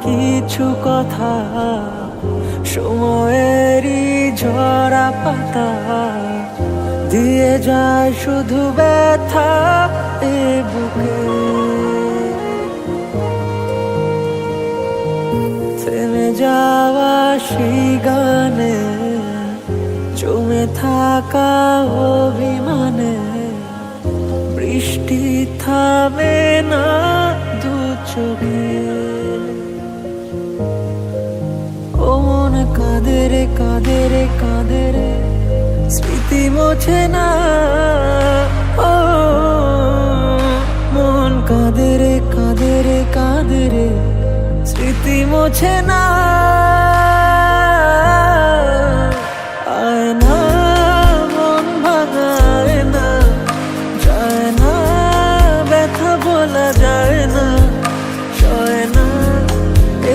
কিছু কথা সময়েরই ঝরা পাতা দিয়ে যায় শুধু ব্যথা এ বুকে। থেমে যাওয়া সেই গানে জমে থাকা অভিমানে বৃষ্টি থামে না দু চোখে। ও মন কাঁদে রে কাঁদে রে কাঁদে রে স্মৃতি মোছে না। ও মন কাঁদে রে কাঁদে রে কাঁদে রে স্মৃতি মোছে না। আয় না মন ভাঙায় না, যায় না ব্যথা বলা যায় না, সয় না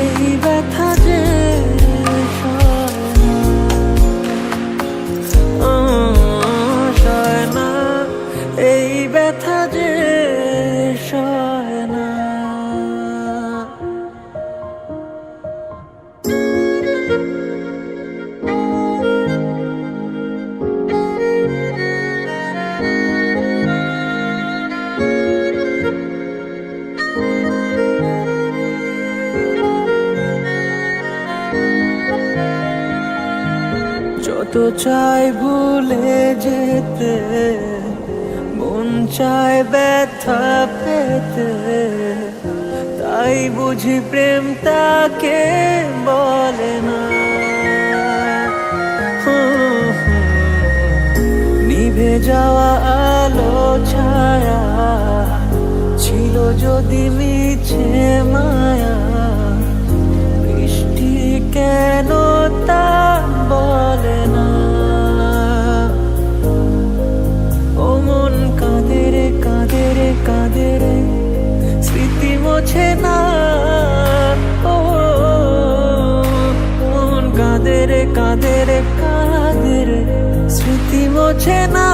এই ব্যথা যে সয় না, সয় না এই ব্যথা যে সয় না। যত চাই ভুলে যেতে, মন চায় ব্যথা পেতে, তাই বুঝি প্রেম তাকে বলে না। নিভে যাওয়া আলো ছায়া ছিল যদি মিছে মায়া, বৃষ্টি কেন তা বলে না। ও মন কাঁদে রে কাঁদে রে কাঁদে রে স্মৃতি মোছে না। ও মন কাঁদে রে কাঁদে রে কাঁদে রে স্মৃতি মোছে না।